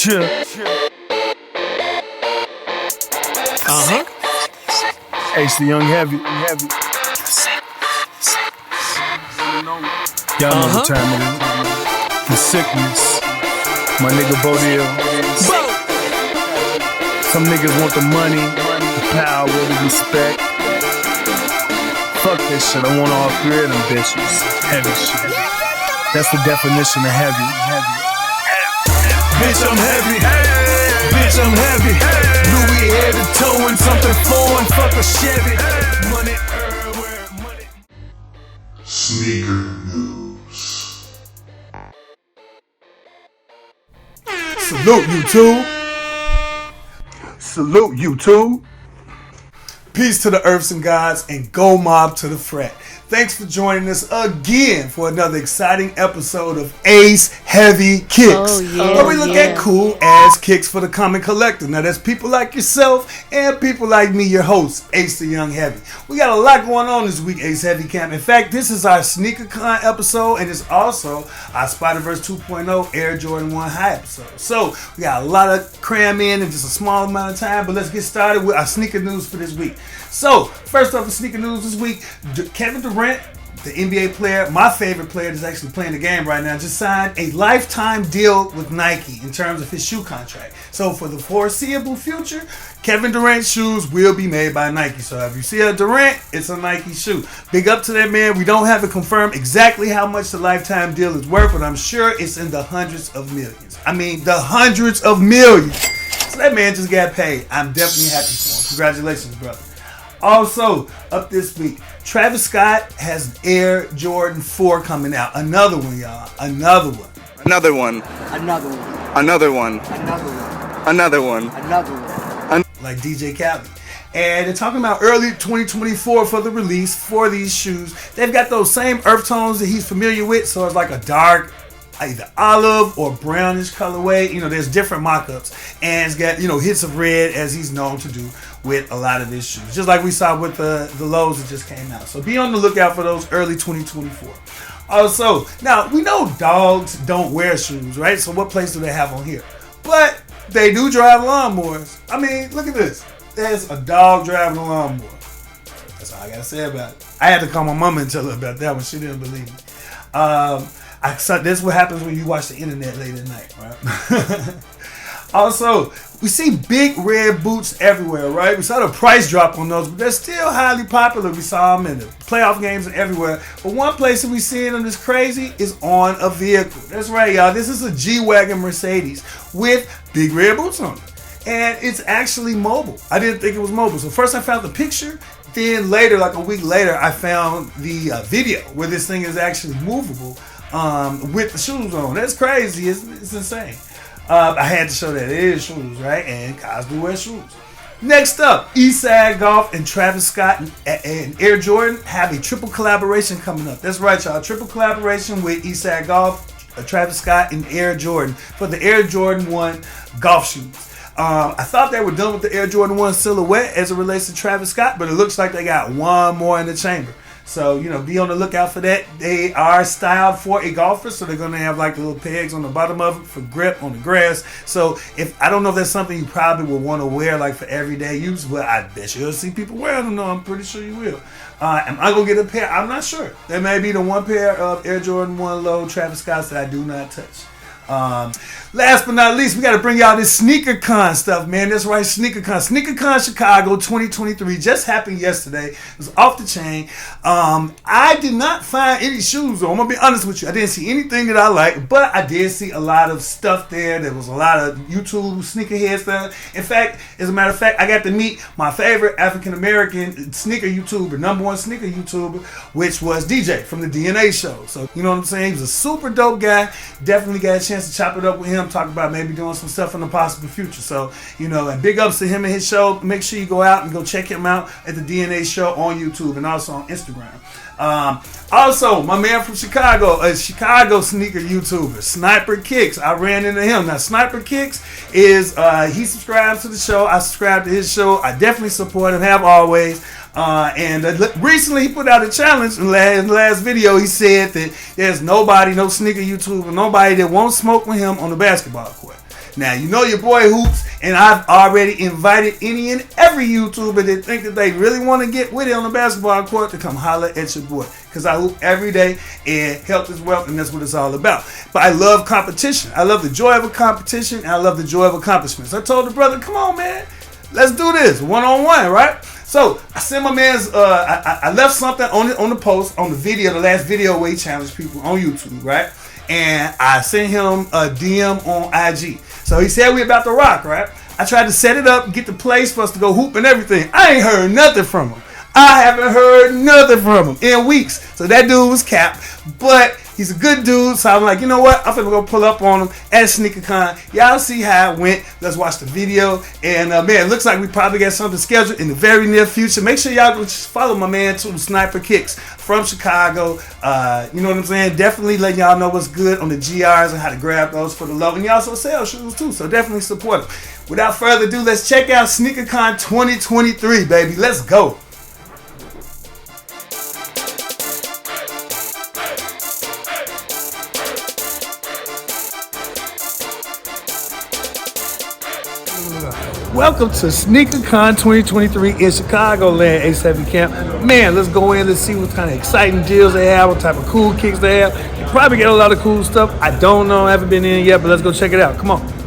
Ace the Young Heavy. Y'all know what time it is. The sickness. My nigga Bodil. Some niggas want the money, the power, the respect. Fuck this shit, I want all three of them bitches. Heavy shit. That's the definition of heavy. Bitch, I'm heavy. Bitch, I'm heavy. Louis head to toe and something foreign. Fuck a Chevy. Money everywhere. Money. Sneaker news. Salute YouTube. Peace to the earths and gods, and go mob to the frat. Thanks for joining us again for another exciting episode of Ace Heavy Kicks, where we look at cool ass kicks for the common collector. Now that's people like yourself and people like me, your host, Ace the Young Heavy. We got a lot going on this week, Ace Heavy Camp. In fact, this is our SneakerCon episode, and it's also our Spiderverse 2.0 Air Jordan 1 High episode. So we got a lot of cram in just a small amount of time, but let's get started with our sneaker news for this week. So, first off, the sneaker news this week, Kevin Durant, the NBA player, my favorite player that's actually playing the game right now, just signed a lifetime deal with Nike in terms of his shoe contract. So, for the foreseeable future, Kevin Durant's shoes will be made by Nike. So, if you see a Durant, it's a Nike shoe. Big up to that man. We don't have it confirmed exactly how much the lifetime deal is worth, but I'm sure it's in the hundreds of millions. I mean, the hundreds of millions. So, that man just got paid. I'm definitely happy for him. Congratulations, brother. Also, up this week, Travis Scott has Air Jordan 4 coming out. Another one, y'all. Another one. Like DJ Khaled. And they're talking about early 2024 for the release for these shoes. They've got those same earth tones that he's familiar with. So it's like a dark, either olive or brownish colorway. You know, there's different mock-ups. And it's got, hits of red as he's known to do with a lot of his shoes. Just like we saw with the lows that just came out. So be on the lookout for those early 2024. Also, now we know dogs don't wear shoes, right? So what place do they have on here? But they do drive lawnmowers. I mean, look at this. There's a dog driving a lawnmower. That's all I gotta say about it. I had to call my mama and tell her about that one. She didn't believe me. This is what happens when you watch the internet late at night, right? Also, we see big red boots everywhere, right? We saw the price drop on those, but they're still highly popular. We saw them in the playoff games and everywhere. But one place that we see them that's crazy is on a vehicle. That's right, y'all. This is a G-Wagon Mercedes with big red boots on it. And it's actually mobile. I didn't think it was mobile. So first I found the picture. Then later, like a week later, I found the video where this thing is actually movable with the shoes on. That's crazy. It's insane. I had to show that it is shoes, right? And guys do wear shoes. Next up, Eastside Golf and Travis Scott and Air Jordan have a triple collaboration coming up. That's right, y'all. Triple collaboration with Eastside Golf, Travis Scott, and Air Jordan for the Air Jordan 1 golf shoes. I thought they were done with the Air Jordan 1 silhouette as it relates to Travis Scott, but it looks like they got one more in the chamber. So, be on the lookout for that. They are styled for a golfer, so they're going to have like little pegs on the bottom of it for grip on the grass. So, I don't know if that's something you probably will want to wear like for everyday use, but I bet you'll see people wearing them. No, I'm pretty sure you will. Am I going to get a pair? I'm not sure. There may be the one pair of Air Jordan 1 low Travis Scotts that I do not touch. Last but not least, we got to bring y'all this SneakerCon stuff, man. That's right, SneakerCon. SneakerCon Chicago 2023 just happened yesterday. It was off the chain. I did not find any shoes on. I'm going to be honest with you. I didn't see anything that I liked, but I did see a lot of stuff there. There was a lot of YouTube sneakerhead stuff. In fact, as a matter of fact, I got to meet my favorite African-American sneaker YouTuber, number one sneaker YouTuber, which was DJ from the DNA show. So, you know what I'm saying? He was a super dope guy. Definitely got a chance to chop it up with him, talk about maybe doing some stuff in the possible future. So, and big ups to him and his show. Make sure you go out and go check him out at the DNA show on YouTube and also on Instagram. Also, my man from Chicago, a Chicago sneaker YouTuber, Sniper Kicks. I ran into him. Now, Sniper Kicks is, he subscribes to the show. I subscribe to his show. I definitely support him, have always. And recently he put out a challenge. In the last video, he said that there's nobody, no sneaker YouTuber, nobody that won't smoke with him on the basketball court. Now, you know your boy Hoops, and I've already invited any and every YouTuber that think that they really want to get with it on the basketball court to come holler at your boy. Because I hoop every day, and health is wealth, and that's what it's all about. But I love competition. I love the joy of a competition, and I love the joy of accomplishments. I told the brother, come on, man. Let's do this one-on-one, right? So I sent my man's. I left something on the post on the video, the last video where he challenged people on YouTube, right? And I sent him a DM on IG. So he said we about to rock, right? I tried to set it up, get the place for us to go hoop and everything. I ain't heard nothing from him. I haven't heard nothing from him in weeks. So that dude was capped, but he's a good dude. So I'm like, you know what? I'm finna go pull up on him at SneakerCon. Y'all see how it went. Let's watch the video. And man, it looks like we probably got something scheduled in the very near future. Make sure y'all go follow my man too, Sniper Kicks from Chicago. You know what I'm saying? Definitely letting y'all know what's good on the GRs and how to grab those for the low. And he also sells shoes too, so definitely support him. Without further ado, let's check out SneakerCon 2023, baby. Let's go. Welcome to SneakerCon 2023 in Chicagoland, A7 Camp. Man, let's go in and see what kind of exciting deals they have, what type of cool kicks they have. You probably get a lot of cool stuff. I don't know, I haven't been in yet, but let's go check it out. Come on.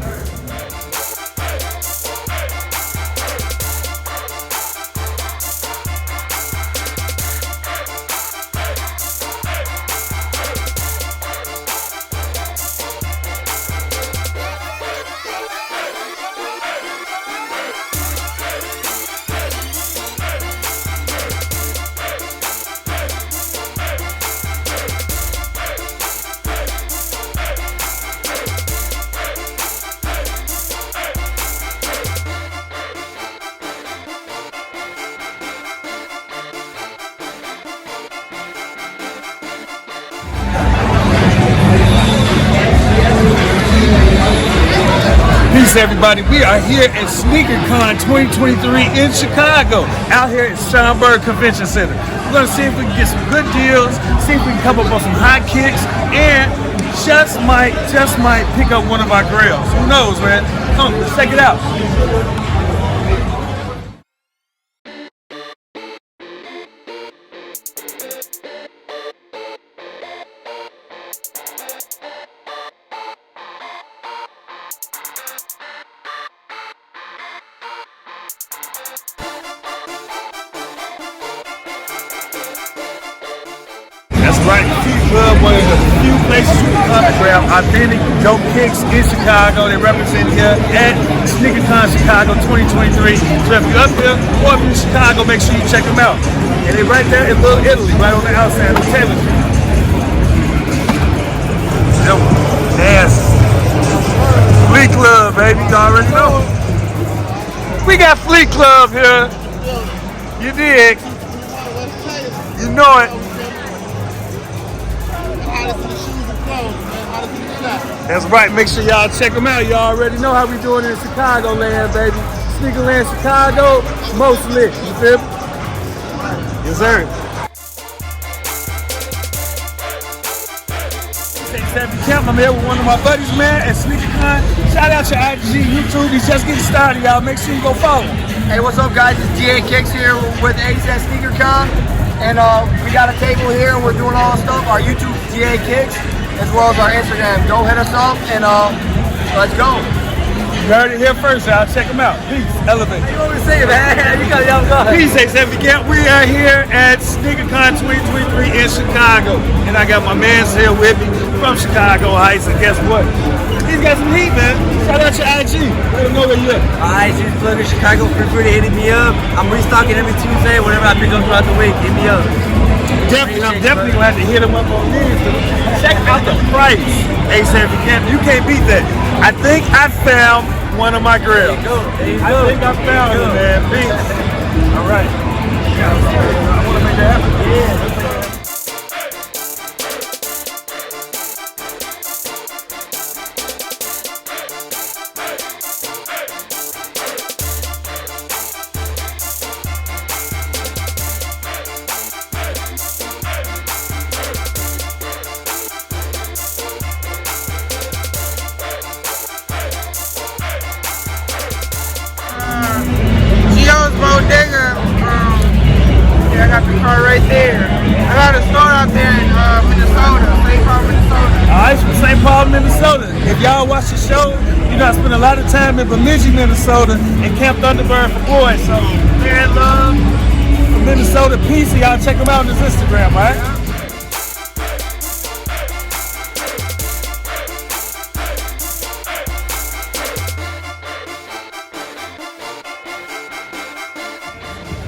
Peace, everybody. We are here at SneakerCon 2023 in Chicago, out here at Schaumburg Convention Center. We're going to see if we can get some good deals, see if we can come up with some hot kicks, and just might pick up one of our grails. Who knows, man? Come on, let's check it out. That's right, T-Club, one of the few places you can come and grab authentic dope kicks in Chicago. They represent here at SneakerCon Chicago 2023. So if you're up here or if you're in Chicago, make sure you check them out. And they're right there in Little Italy, right on the outside of Taylor Street. Yes. Fleet Club, baby, you already know. We got Fleet Club here. You dig? You know it. That's right. Make sure y'all check them out. Y'all already know how we doing in Chicagoland, baby. Sneakerland, Chicago, most lit. You feel me? Yes, sir. I'm here with one of my buddies, man, at SneakerCon. Shout out to IG, YouTube. He's just getting started, y'all. Make sure you go follow him. Hey, what's up, guys? It's DA Kicks here with AJ at SneakerCon. And we got a table here and we're doing all the stuff. Our YouTube, DA Kicks, as well as our Instagram. Go hit us up and let's go. You heard it here first, y'all. Check them out. Peace. Elevate. You want me to say it, man? You got y'all go. Peace, A7 Camp. We are here at SneakerCon 2023 in Chicago. And I got my mans here with me from Chicago Heights. And guess what? He's got some heat, man. Shout out to IG. Let them know where you at. IG's plug in Chicago. Feel free to hit me up. I'm restocking every Tuesday. Whenever I pick up throughout the week, hit me up. I'm definitely going to have to hit him up on this. Check out the price, A7 Camp. You can't beat that. I think I found one of my grails. There you go. I think I found it, man. Peace. All right. I want to make that happen. Yeah. Gold Digger. Yeah, I got the car right there. I got a store out there in Minnesota, St. Paul, Minnesota. Alright, from St. Paul, Minnesota. If y'all watch the show, you know I spend a lot of time in Bemidji, Minnesota, and Camp Thunderbird for boys. So, man, love from Minnesota, peace. Y'all check him out on his Instagram, right?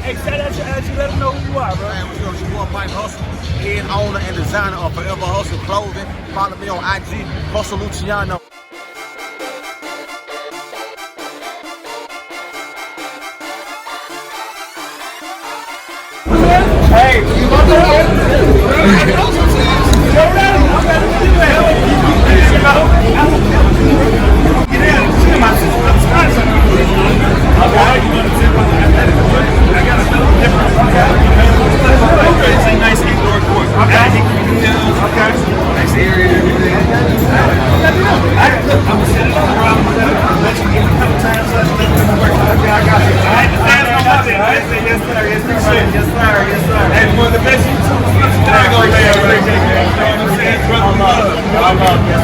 Hey, shout out to AJ, let them know who you are, bro. Man, what's up? It's your boy Mike Hustle, head owner and designer of Forever Hustle Clothing. Follow me on IG, Hustle Luciano. Hey, you want to It's a nice indoor court. Okay. Nice area. I'm gonna set it up, bro. I'm gonna let you get a couple times. Okay, I got you. All right, the fans don't want it. All right, say yes, sir. Yes, sir. Yes, sir. Yes, sir. Hey, one of the best YouTubers. There you go, man. You know what I'm saying? Brother love.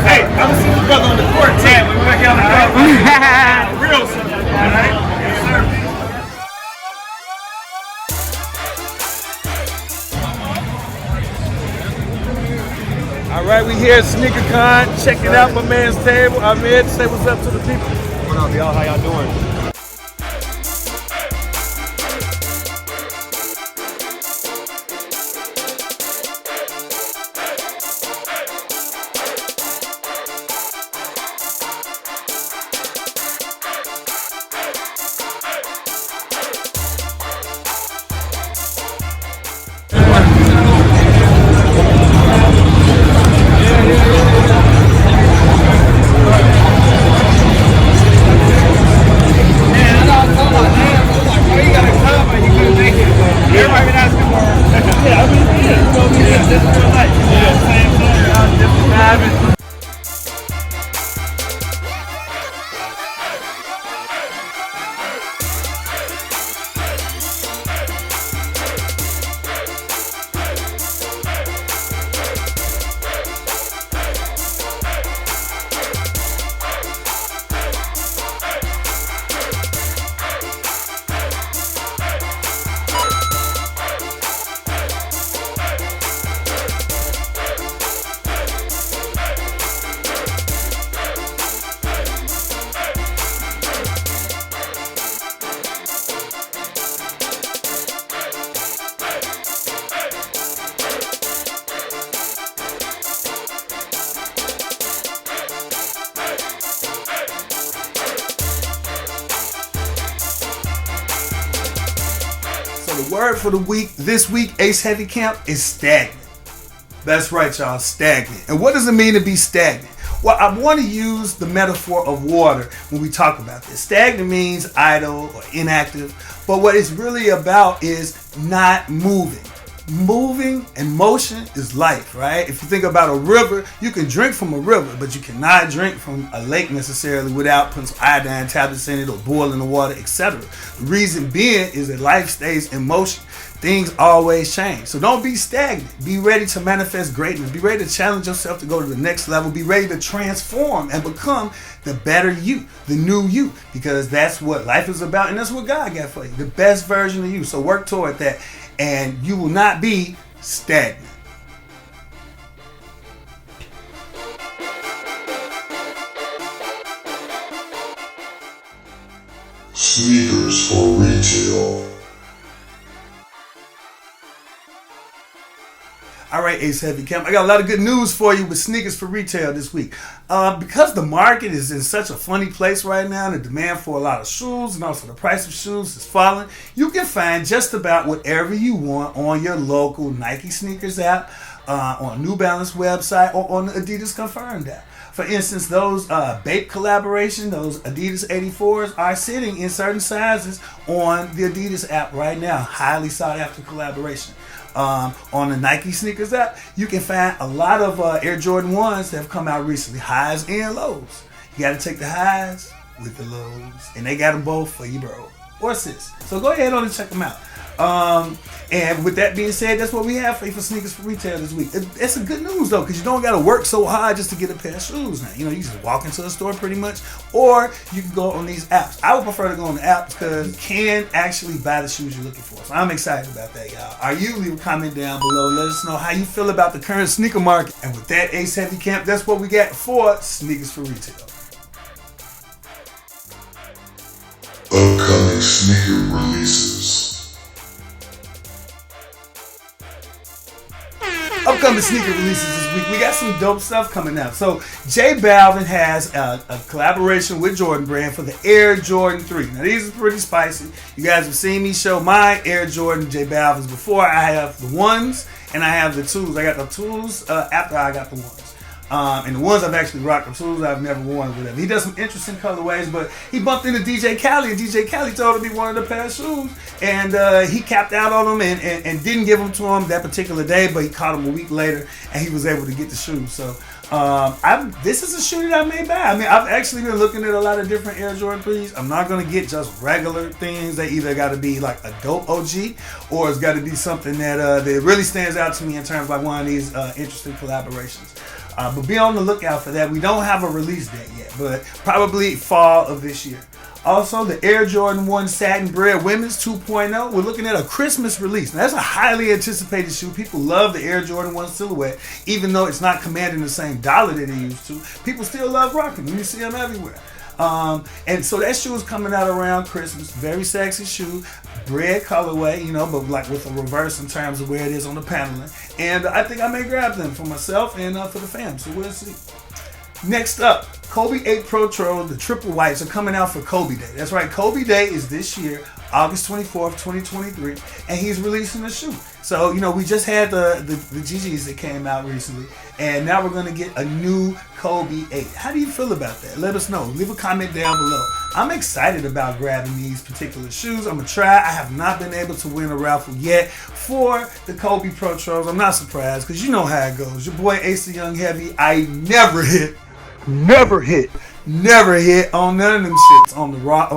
Hey, I'm gonna see this brother on the court, Ted. We're back out on the court. Real simple. All right? Yes, sir. All right, we here at SneakerCon. Check it out, my man's table. I'm here to say what's up to the people. What up, y'all? How y'all doing? The word for the week, this week, Ace Heavy Camp, is stagnant. That's right, y'all, stagnant. And what does it mean to be stagnant? Well, I want to use the metaphor of water when we talk about this. Stagnant means idle or inactive, but what it's really about is not moving. Moving and motion is life, right? If you think about a river, you can drink from a river, but you cannot drink from a lake necessarily without putting some iodine tablets in it or boiling the water, etc. The reason being is that life stays in motion. Things always change. So don't be stagnant. Be ready to manifest greatness. Be ready to challenge yourself to go to the next level. Be ready to transform and become the better you, the new you, because that's what life is about and that's what God got for you, the best version of you. So work toward that. And you will not be stagnant. Sneakers for retail. All right, Ace Heavy Camp, I got a lot of good news for you with sneakers for retail this week. Because the market is in such a funny place right now, the demand for a lot of shoes and also the price of shoes is falling, you can find just about whatever you want on your local Nike sneakers app, on New Balance website, or on the Adidas Confirmed app. For instance, those Bape collaboration, those Adidas 84s are sitting in certain sizes on the Adidas app right now. Highly sought after collaboration. On the Nike sneakers app, you can find a lot of Air Jordan 1s that have come out recently, highs and lows. You got to take the highs with the lows, and they got them both for you, bro. or sis. So go ahead on and check them out. And with that being said, that's what we have for you for Sneakers for Retail this week. It's a good news though, because you don't got to work so hard just to get a pair of shoes now. You know, you just walk into a store pretty much, or you can go on these apps. I would prefer to go on the apps because you can actually buy the shoes you're looking for. So I'm excited about that, y'all. Are you? Leave a comment down below. Let us know how you feel about the current sneaker market. And with that, Ace Heavy Camp, that's what we got for Sneakers for Retail. Upcoming sneaker releases. Upcoming sneaker releases this week. We got some dope stuff coming out. So J Balvin has a collaboration with Jordan Brand for the Air Jordan 3. Now these are pretty spicy. You guys have seen me show my Air Jordan J Balvins before. I have the ones and I have the twos. I got the twos after I got the ones. And the ones I've actually rocked, the tools I've never worn or whatever. He does some interesting colorways, but he bumped into DJ Khaled, and DJ Khaled told him he wanted a pair of shoes, and he capped out on them and didn't give them to him that particular day, but he caught him a week later, and he was able to get the shoes. So this is a shoe that I may buy. I mean, I've actually been looking at a lot of different Air Jordan 3s. I'm not going to get just regular things. They either got to be like a dope OG, or it's got to be something that really stands out to me in terms of like one of these interesting collaborations. But be on the lookout for that. We don't have a release date yet, but probably fall of this year. Also, the Air Jordan 1 Satin Bread Women's 2.0. We're looking at a Christmas release. Now, that's a highly anticipated shoe. People love the Air Jordan 1 silhouette, even though it's not commanding the same dollar that it used to. People still love rocking them. You see them everywhere. And so that shoe is coming out around Christmas. Very sexy shoe. Bread colorway, you know, but like with a reverse in terms of where it is on the paneling. And I think I may grab them for myself and for the fam. So we'll see. Next up, Kobe 8 Pro Tro, the triple whites are coming out for Kobe Day. That's right, Kobe Day is this year, August 24th, 2023, and he's releasing a shoe. So, you know, we just had the GGs that came out recently, and now we're going to get a new Kobe 8. How do you feel about that? Let us know. Leave a comment down below. I'm excited about grabbing these particular shoes. I'm going to try. I have not been able to win a raffle yet for the Kobe Pro Tros. I'm not surprised because you know how it goes. Your boy Ace the Young Heavy, I never hit on none of them shits. On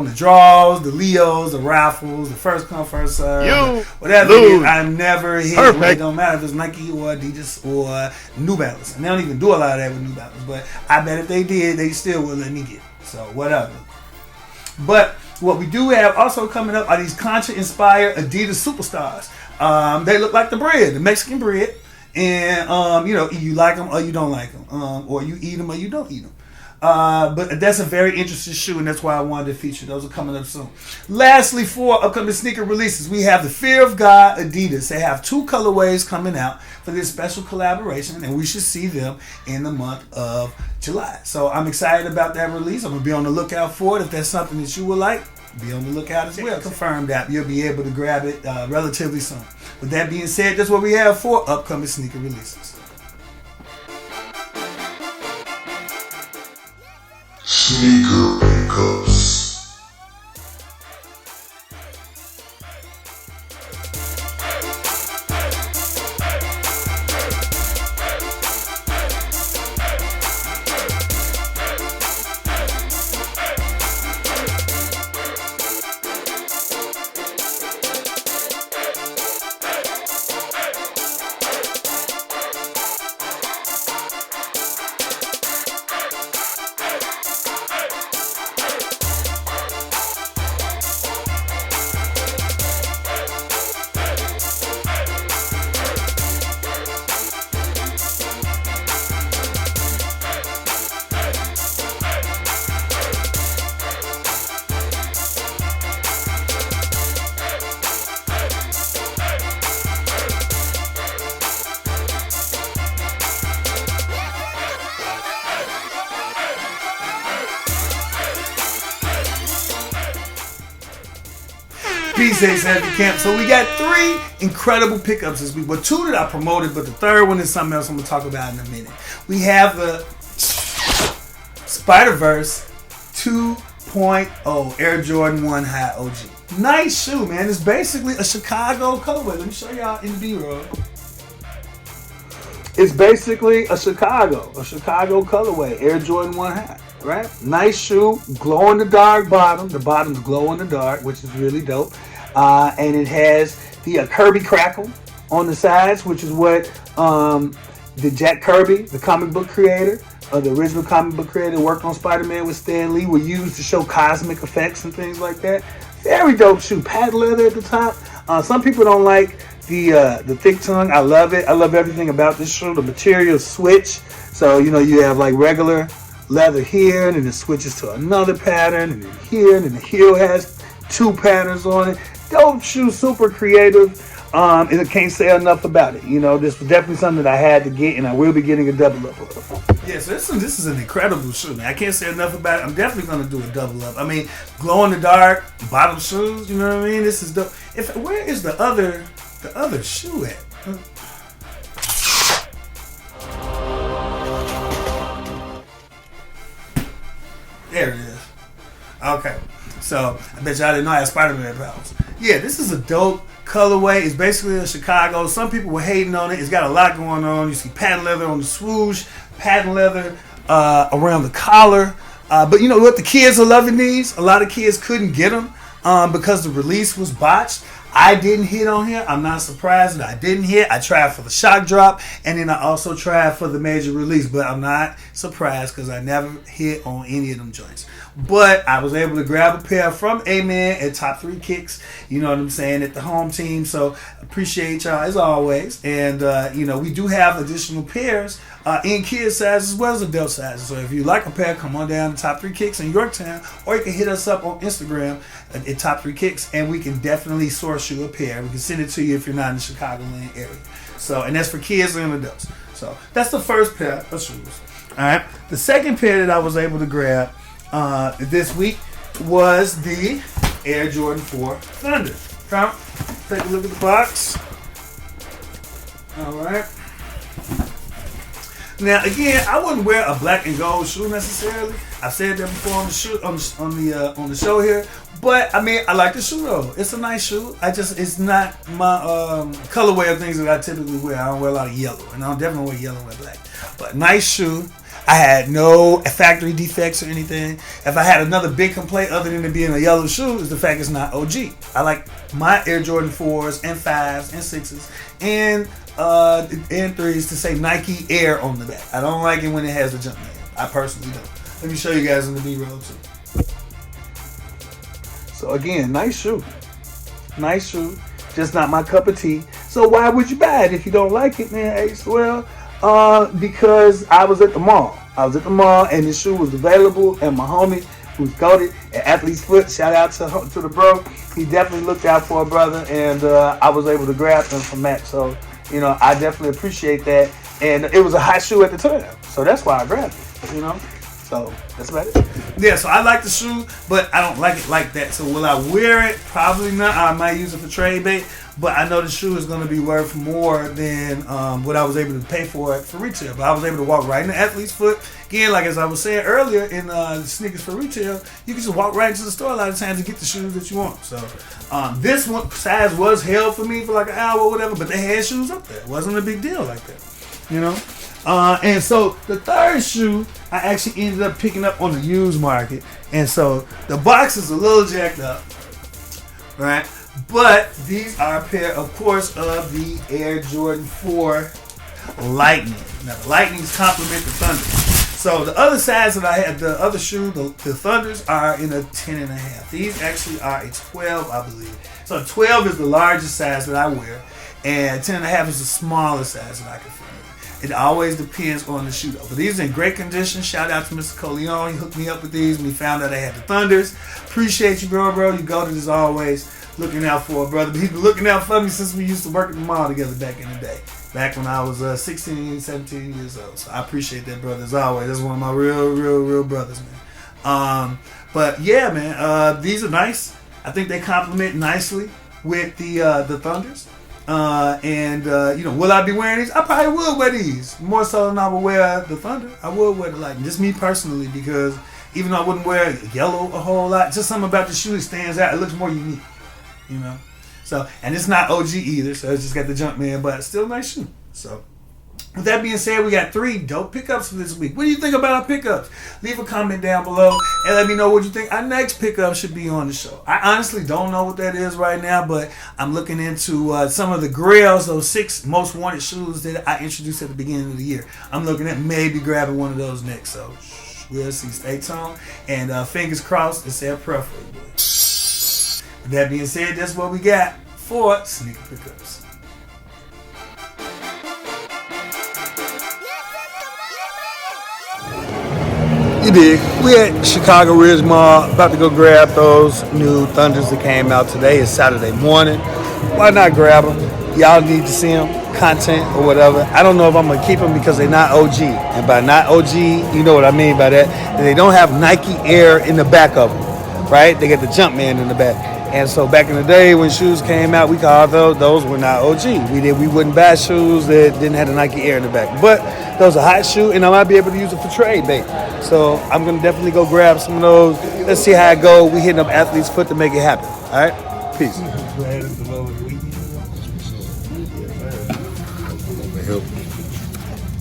the draws, the Leos, the raffles, the first come, first serve, whatever it is, I never hit. It don't matter if it's Nike or Adidas or New Balance. And they don't even do a lot of that with New Balance. But I bet if they did, they still would let me get it. So whatever. But what we do have also coming up are these Contra-inspired Adidas Superstars. They look like the bread, the Mexican bread. And, you know, you like them or you don't like them. Or you eat them or you don't eat them. But that's a very interesting shoe, and that's why I wanted to feature. Those are coming up soon. Lastly, for upcoming sneaker releases, we have the Fear of God Adidas. They have 2 colorways coming out for this special collaboration, and we should see them in the month of July. So I'm excited about that release. I'm going to be on the lookout for it. If that's something that you would like, be on the lookout as well. Confirmed that you'll be able to grab it relatively soon. With that being said, that's what we have for upcoming sneaker releases. Sneaker pickups. Peace, Ace Heavy Camp. So we got 3 incredible pickups this week. Well, 2 that I promoted, but the third one is something else I'm going to talk about in a minute. We have the Spiderverse 2.0 Air Jordan 1 High OG. Nice shoe, man. It's basically a Chicago colorway. Let me show y'all in the B-roll. It's basically a Chicago colorway, Air Jordan 1 High. right? Nice shoe, glow in the dark bottom. The bottom's glow in the dark, which is really dope. And it has the Kirby crackle on the sides, which is what the Jack Kirby, the comic book creator, the original comic book creator, worked on Spider-Man with Stan Lee, were used to show cosmic effects and things like that. Very dope shoe. Patent leather at the top. Some people don't like the thick tongue. I love it. I love everything about this shoe. The material switch. So, you have like regular leather here, and then it switches to another pattern, and then here, and then the heel has 2 patterns on it. Dope shoe, super creative. And I can't say enough about it. This was definitely something that I had to get, and I will be getting a double up of it. Yeah, so this is an incredible shoe, man. I can't say enough about it. I'm definitely going to do a double up. I mean, glow in the dark, bottom shoes, you know what I mean? This is dope. Where is the other shoe at? There it is. Okay. So, I bet y'all didn't know I had Spider-Man powers. Yeah, this is a dope colorway. It's basically a Chicago. Some people were hating on it. It's got a lot going on. You see patent leather on the swoosh, patent leather around the collar. But you know what? The kids are loving these. A lot of kids couldn't get them because the release was botched. I didn't hit on here. I'm not surprised that I didn't hit. I tried for the shock drop, and then I also tried for the major release. But I'm not surprised because I never hit on any of them joints. But I was able to grab a pair from A-Man at Top 3 Kicks, you know what I'm saying, at the home team. So appreciate y'all as always. And, we do have additional pairs in kid sizes as well as adult sizes. So if you like a pair, come on down to Top 3 Kicks in Yorktown, or you can hit us up on Instagram at Top 3 Kicks, and we can definitely source you a pair. We can send it to you if you're not in the Chicagoland area. So, and that's for kids and adults. So that's the first pair of shoes. All right. The second pair that I was able to grab this week was the Air Jordan 4 Thunder. Come, take a look at the box. All right. Now, again, I wouldn't wear a black and gold shoe necessarily. I've said that before on the show here. But I mean, I like the shoe though. It's a nice shoe. It's not my colorway of things that I typically wear. I don't wear a lot of yellow, and I don't definitely wear yellow and black. But nice shoe. I had no factory defects or anything. If I had another big complaint other than it being a yellow shoe, is the fact it's not OG. I like my Air Jordan 4s and 5s and 6s and 3s to say Nike Air on the back. I don't like it when it has a Jumpman. I personally don't. Let me show you guys in the B-roll too. So again, nice shoe. Nice shoe. Just not my cup of tea. So why would you buy it if you don't like it, man, Ace? Well, because I was at the mall. And the shoe was available, and my homie, who's goated at Athlete's Foot, shout out to the bro. He definitely looked out for a brother, and I was able to grab them from Mac. So, I definitely appreciate that. And it was a hot shoe at the time, so that's why I grabbed it, So that's about it. Yeah, so I like the shoe, but I don't like it like that. So will I wear it? Probably not. I might use it for trade bait. But I know the shoe is going to be worth more than what I was able to pay for it for retail. But I was able to walk right in the Athlete's Foot. Again, like as I was saying earlier in Sneakers for Retail, you can just walk right into the store a lot of times and get the shoes that you want. So this one size was held for me for like an hour or whatever, but they had shoes up there. It wasn't a big deal like that, And so the third shoe, I actually ended up picking up on the used market. And so the box is a little jacked up, right? But these are a pair, of course, of the Air Jordan 4 Lightning. Now, the Lightnings complement the Thunders. So the other size that I had, the other shoe, the Thunders, are in a 10.5. These actually are a 12, I believe. So 12 is the largest size that I wear, and 10.5 is the smallest size that I can find. It always depends on the shoe, though. But these are in great condition. Shout out to Mr. Coleon. He hooked me up with these when he found out I had the Thunders. Appreciate you, bro. You go to this always. Looking out for a brother. But he's been looking out for me since we used to work at the mall together back in the day. Back when I was 16, 17 years old. So I appreciate that, brother, as always. That's one of my real brothers, man. But yeah, man, these are nice. I think they complement nicely with the Thunders. Will I be wearing these? I probably will wear these. More so than I would wear the Thunder. I would wear the Lightning. Just me personally, because even though I wouldn't wear yellow a whole lot, just something about the shoe that stands out. It looks more unique. So, and it's not OG either, so it's just got the Jumpman, but still a nice shoe. So, With that being said, we got 3 dope pickups for this week. What do you think about our pickups? Leave a comment down below and let me know what you think our next pickup should be on the show. I honestly don't know what that is right now, but I'm looking into some of the grails, those 6 most wanted shoes that I introduced at the beginning of the year. I'm looking at maybe grabbing one of those next, so we'll see. Stay tuned, and fingers crossed, it's their preferable. With that being said, that's what we got for Sneaker Pickups. You dig? We at Chicago Ridge Mall, about to go grab those new Thunders that came out today. It's Saturday morning. Why not grab them? Y'all need to see them, content or whatever. I don't know if I'm going to keep them because they're not OG. And by not OG, you know what I mean by that. And they don't have Nike Air in the back of them, right? They got the Jumpman in the back. And so back in the day when shoes came out, we called those were not OG. We wouldn't buy shoes that didn't have the Nike Air in the back. But those are hot shoe, and I might be able to use it for trade bait. So I'm gonna definitely go grab some of those. Let's see how it go. We hitting up athlete's foot to make it happen. All right, peace.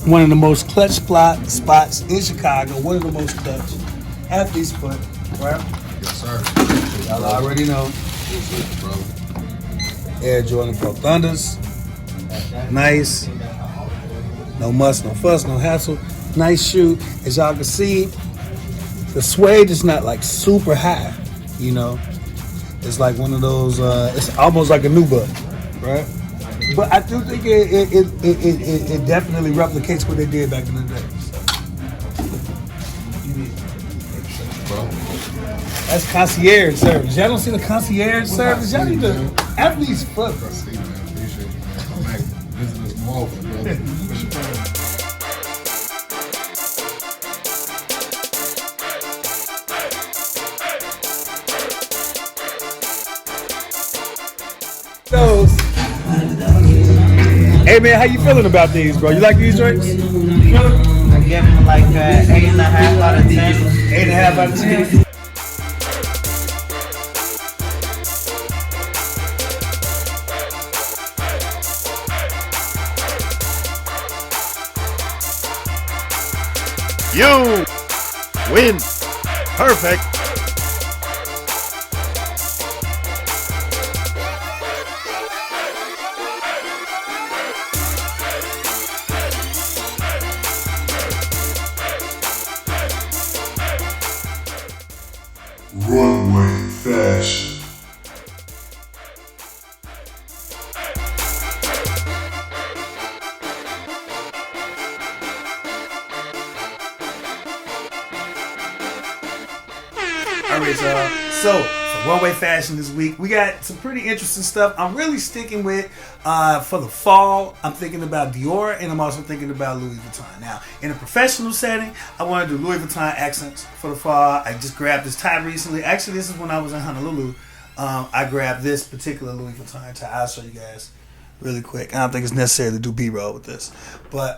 One of the most clutch spots in Chicago. One of the most clutch. Athlete's foot, right? Yes, sir. Y'all already know. Air Jordan Pro Thunders. Nice. No muss, no fuss, no hassle. Nice shoe. As y'all can see, the suede is not like super high, you know. It's like one of those, it's almost like a new bud, right? But I do think it definitely replicates what they did back in the day. So. That's concierge service. Y'all don't see the concierge service? Y'all need to athlete's foot, bro. See, man. Appreciate it, man. I'm back visiting us more often, bro. What's your plan? Hey man, how you feeling about these, bro? You like these drinks? I give them like 8.5 out of 10. 8.5 out of 10. You win. Perfect. Runway fashion. Alright, y'all. So, for runway fashion this week, we got some pretty interesting stuff. I'm really sticking with, for the fall, I'm thinking about Dior, and I'm also thinking about Louis Vuitton. Now, in a professional setting, I want to do Louis Vuitton accents for the fall. I just grabbed this tie recently. Actually, this is when I was in Honolulu. I grabbed this particular Louis Vuitton tie. I'll show you guys really quick. I don't think it's necessary to do B-roll with this. But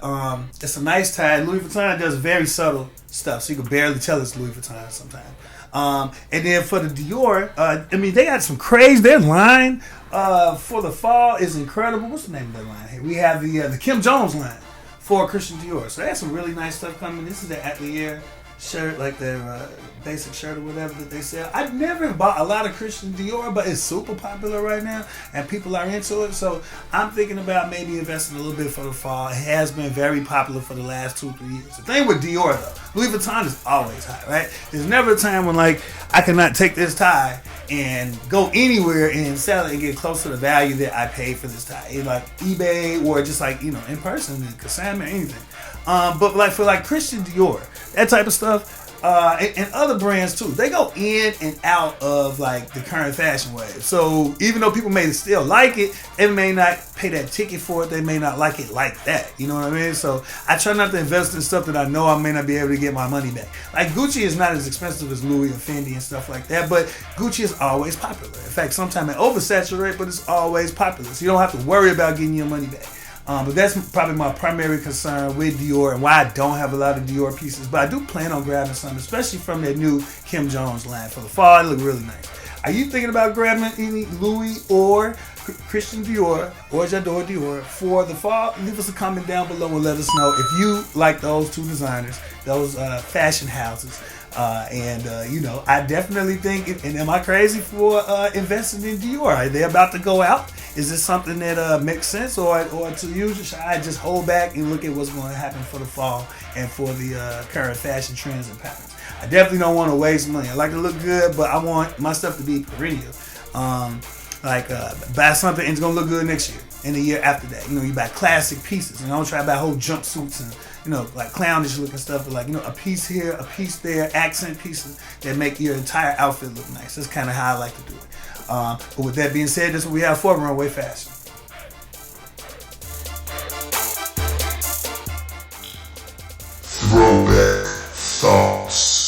it's a nice tie. Louis Vuitton does very subtle stuff, so you can barely tell it's Louis Vuitton sometimes. And then for the Dior, I mean, they got some crazy. Their line for the fall is incredible. What's the name of that line here? We have the Kim Jones line for Christian Dior. So they have some really nice stuff coming. This is the Atelier shirt, like their basic shirt or whatever that they sell. I've never bought a lot of Christian Dior, but it's super popular right now and people are into it. So I'm thinking about maybe investing a little bit for the fall. It has been very popular for the last 2-3 years. The thing with Dior though, Louis Vuitton is always high, right? There's never a time when like I cannot take this tie and go anywhere and sell it and get close to the value that I paid for this tie. It's like eBay or just like, you know, in person, consignment, anything. But like for like Christian Dior, that type of stuff, and other brands too, they go in and out of like the current fashion wave. So even though people may still like it, they may not pay that ticket for it. They may not like it like that. You know what I mean? So I try not to invest in stuff that I know I may not be able to get my money back. Like Gucci is not as expensive as Louis or Fendi and stuff like that, but Gucci is always popular. In fact, sometimes it oversaturates, but it's always popular. So you don't have to worry about getting your money back. But that's probably my primary concern with Dior and why I don't have a lot of Dior pieces. But I do plan on grabbing some, especially from their new Kim Jones line for the fall. It look really nice. Are you thinking about grabbing any Louis or Christian Dior or J'adore Dior for the fall? Leave us a comment down below and let us know if you like those two designers, those fashion houses. I definitely think, and am I crazy for investing in Dior? Are they about to go out? Is this something that makes sense, or to you, should I just hold back and look at what's going to happen for the fall and for the current fashion trends and patterns? I definitely don't want to waste money. I like to look good, but I want my stuff to be perennial. Buy something and it's gonna look good next year and the year after that. You buy classic pieces. Don't try to buy whole jumpsuits and like clownish looking stuff, but a piece here, a piece there, accent pieces that make your entire outfit look nice. That's kind of how I like to do it. But with that being said, that's what we have for Runway Fashion. Throwback thoughts.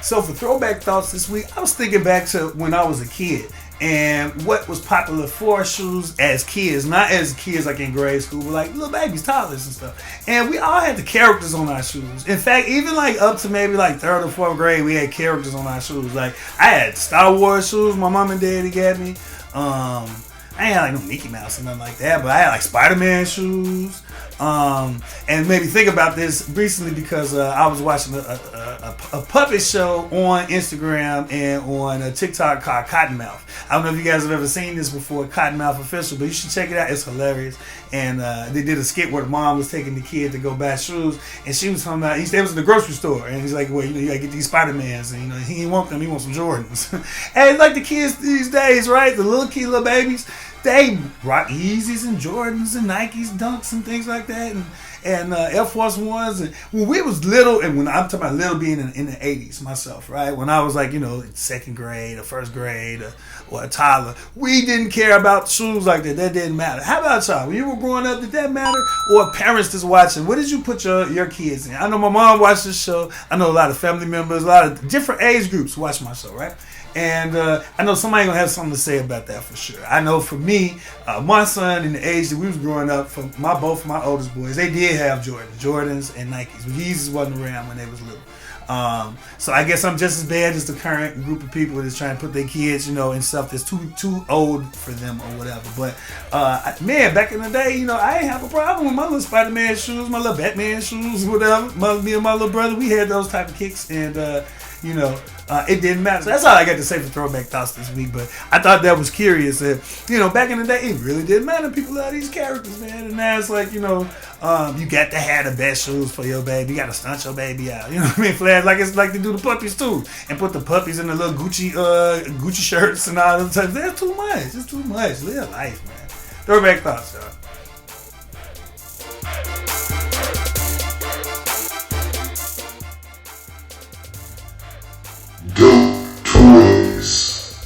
So for Throwback Thoughts this week, I was thinking back to when I was a kid and what was popular for shoes as kids, not as kids like in grade school, but like little babies, toddlers and stuff. And we all had the characters on our shoes. In fact, even like up to maybe like 3rd or 4th grade, we had characters on our shoes. Like I had Star Wars shoes my mom and daddy got me. I ain't had like no Mickey Mouse or nothing like that, but I had like Spiderman shoes. And maybe think about this recently because I was watching a puppet show on Instagram and on TikTok called Cottonmouth. I don't know if you guys have ever seen this before, Cottonmouth Official, but you should check it out. It's hilarious. And they did a skit where the mom was taking the kid to go buy shoes, and she was talking about, they was in the grocery store, and he's like, well, you gotta get these Spider-Mans, and he didn't want them, he wants some Jordans. And like the kids these days, right, the little babies, they rock Yeezys and Jordans and Nikes, Dunks and things like that, and Air Force Ones. And when we was little, and when I'm talking about little being in the 80s myself, right? When I was like, 2nd grade or 1st grade or a toddler, we didn't care about shoes like that. That didn't matter. How about y'all? When you were growing up, did that matter? Or parents just watching? What did you put your kids in? I know my mom watched this show. I know a lot of family members, a lot of different age groups watch my show, right? And I know somebody gonna have something to say about that for sure. I know for me, my son in the age that we was growing up, for both my oldest boys, they did have Jordans and Nikes. But Yeezys wasn't around when they was little. So I guess I'm just as bad as the current group of people that's trying to put their kids, in stuff that's too old for them or whatever. But man, back in the day, I ain't have a problem with my little Spider-Man shoes, my little Batman shoes, whatever. Me and my little brother, we had those type of kicks, and it didn't matter. So that's all I got to say for Throwback Thoughts this week. But I thought that was curious that, back in the day, it really didn't matter. People love these characters, man. And now it's like, you got to have the best shoes for your baby. You got to stunt your baby out. You know what I mean? Flash, like it's like they do the puppies too. And put the puppies in the little Gucci shirts and all those types. That's too much. It's too much. Live life, man. Throwback Thoughts, y'all. Dope toys.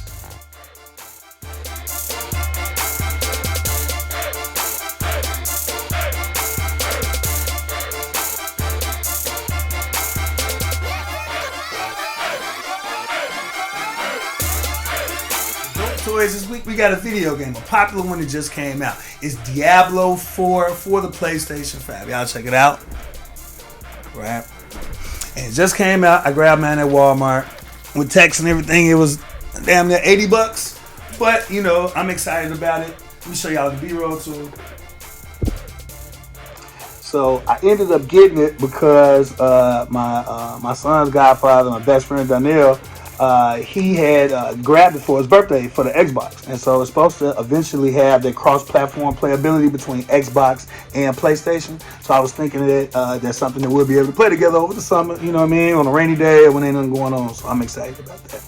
Toys this week, we got a video game, a popular one that just came out. It's Diablo 4 for the PlayStation 5. Y'all check it out. Right? And it just came out. I grabbed mine at Walmart. With text and everything, it was damn near $80. But, I'm excited about it. Let me show y'all the B-roll too. So I ended up getting it because my son's godfather, my best friend Daniel, he had grabbed it for his birthday for the Xbox. And so it's supposed to eventually have the cross-platform playability between Xbox and PlayStation. So I was thinking that that's something that we'll be able to play together over the summer, on a rainy day or when ain't nothing going on. So I'm excited about that.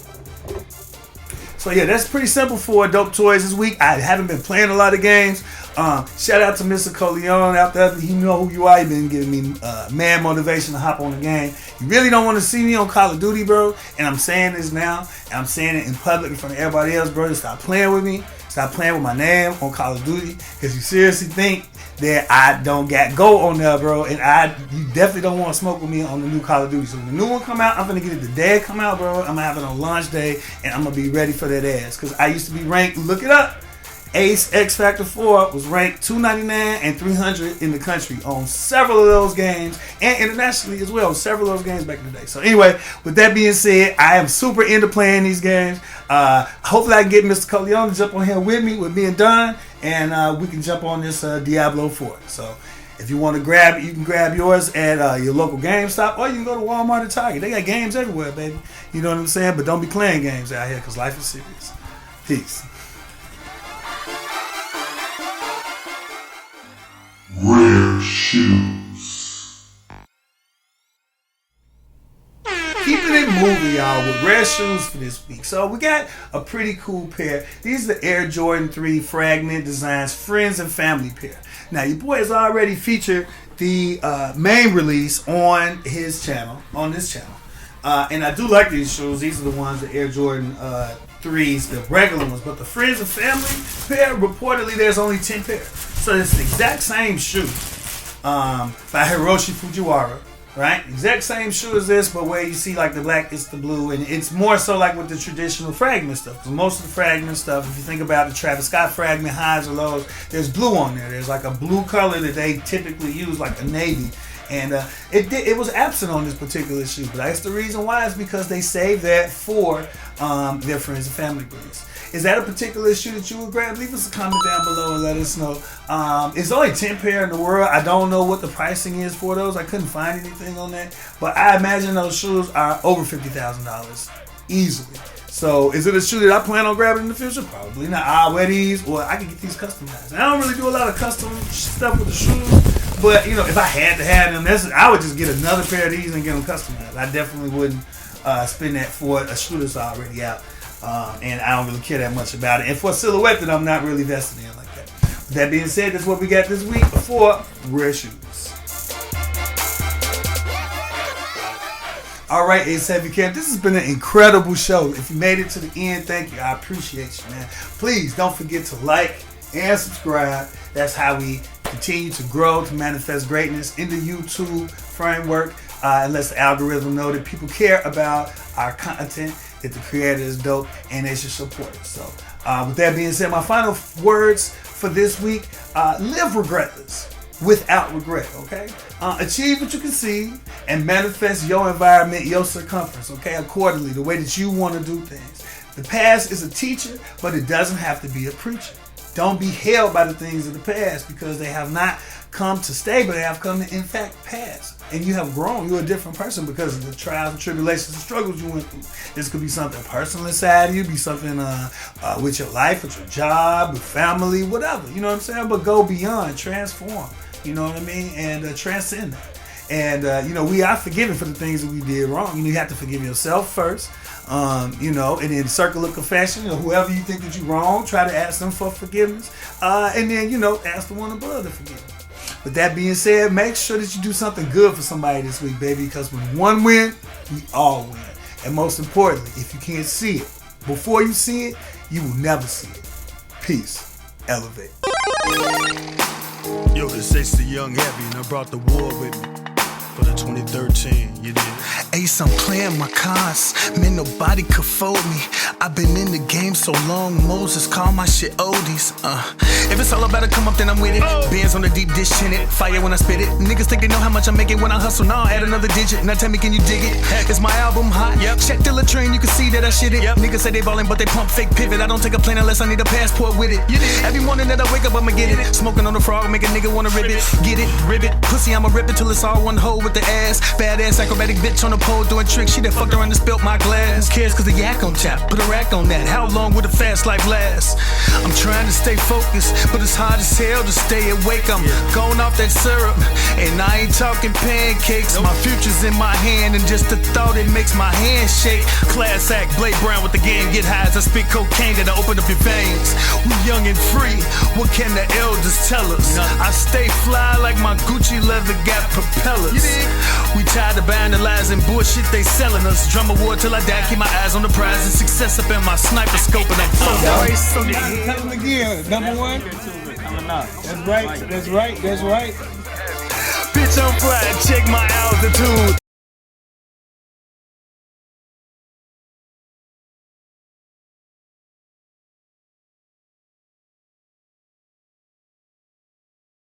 So yeah, that's pretty simple for Dope Toys this week. I haven't been playing a lot of games. Shout out to Mr. Coleon out there. You know who you are. You've been giving me mad motivation to hop on the game. You really don't want to see me on Call of Duty, bro. And I'm saying this now. And I'm saying it in public in front of everybody else, bro. Stop playing with me. Stop playing with my name on Call of Duty. Because you seriously think that I don't got go on there, bro. And you definitely don't want to smoke with me on the new Call of Duty. So when the new one come out, I'm going to get it the day it come out, bro. I'm going to have it on launch day. And I'm going to be ready for that ass. Because I used to be ranked, look it up. Ace X Factor 4 was ranked 299 and 300 in the country on several of those games, and internationally as well, several of those games back in the day. So anyway, with that being said, I am super into playing these games. Hopefully I can get Mr. Coleone to jump on here with me and Don, and we can jump on this Diablo 4. So if you want to grab it, you can grab yours at your local GameStop, or you can go to Walmart or Target. They got games everywhere, baby. You know what I'm saying? But don't be playing games out here, because life is serious. Peace. Rare shoes. Keeping it moving, y'all, with rare shoes for this week. So we got a pretty cool pair. These are the Air Jordan 3 Fragment Designs Friends and Family pair. Now, your boy has already featured the main release on his channel, on this channel. And I do like these shoes. These are the ones, the Air Jordan 3s, the regular ones. But the Friends and Family pair, reportedly there's only 10 pairs. So it's the exact same shoe by Hiroshi Fujiwara, right? Exact same shoe as this, but where you see like the black, it's the blue. And it's more so like with the traditional Fragment stuff. Because most of the Fragment stuff, if you think about the Travis Scott Fragment, highs or lows, there's blue on there. There's like a blue color that they typically use, like a navy. And it was absent on this particular shoe. But that's the reason why, is because they saved that for their Friends and Family release. Is that a particular shoe that you would grab? Leave us a comment down below and let us know. It's only 10 pair in the world. I don't know what the pricing is for those. I couldn't find anything on that. But I imagine those shoes are over $50,000 easily. So is it a shoe that I plan on grabbing in the future? Probably not. I'll wear these, or I can get these customized. And I don't really do a lot of custom stuff with the shoes. But, you know, if I had to have them, I would just get another pair of these and get them customized. I definitely wouldn't spend that for a shoe that's already out. And I don't really care that much about it. And for a silhouette that I'm not really vested in like that. With that being said, that's what we got this week for Rare Shoes. All right, A7 Camp, this has been an incredible show. If you made it to the end, thank you. I appreciate you, man. Please don't forget to like and subscribe. That's how we continue to grow, to manifest greatness in the YouTube framework. And let the algorithm know that people care about our content, that the creator is dope, and they should support it. So with that being said, my final words for this week, live regretless, without regret, okay? Achieve what you can see and manifest your environment, your circumference, okay, accordingly, the way that you want to do things. The past is a teacher, but it doesn't have to be a preacher. Don't be held by the things of the past, because they have not come to stay, but they have come to, in fact, pass. And you have grown. You're a different person because of the trials and tribulations and struggles you went through. This could be something personal inside you, be something with your life, with your job, with family, whatever. You know what I'm saying? But go beyond, transform. You know what I mean? And transcend that. And, you know, we are forgiven for the things that we did wrong. You have to forgive yourself first. You know, and then circle of confession, or whoever you think that you're wrong, try to ask them for forgiveness. And then, you know, ask the one above to forgive them. With that being said, make sure that you do something good for somebody this week, baby, because when one wins, we all win. And most importantly, if you can't see it, before you see it, you will never see it. Peace. Elevate. Yo, this is the Young Heavy, and I brought the war with me for the 2013, you did. Ace, I'm playing my cards, man, nobody could fold me. I've been in the game so long, Moses call my shit oldies. If it's all about to come up, then I'm with it. Bands on the deep dish in it, fire when I spit it. Niggas think they know how much I make it when I hustle. Now add another digit, now tell me, can you dig it? Is my album hot? Yep. Check the latrine, you can see that I shit it. Yep. Niggas say they ballin', but they pump fake pivot. I don't take a plane unless I need a passport with it. Every morning that I wake up, I'ma get it. Smoking on the frog, make a nigga wanna rip it. Get it, rip it. Pussy, I'ma rip it till it's all one hole with the ass. Badass acrobatic bitch on the pole doing tricks. She done fucked around and spilt my glass. Who cares cause the yak on tap? Put a rack on that. How long would a fast life last? I'm trying to stay focused, but it's hard as hell to stay awake. I'm going off that syrup, and I ain't talking pancakes. My future's in my hand, and just the thought it makes my hand shake. Class act, Blade Brown with the game. Get high as I spit cocaine that'll open up your veins. We young and free, what can the elders tell us? I stay fly like my Gucci leather got propellers. We tired of buying the lies and bullshit they selling us. Drum award till I die, keep my eyes on the prize and success up in my sniper scope, and I'm focused. Tell them again, number one. That's right, that's right, that's right. Bitch, I'm fly, check my album.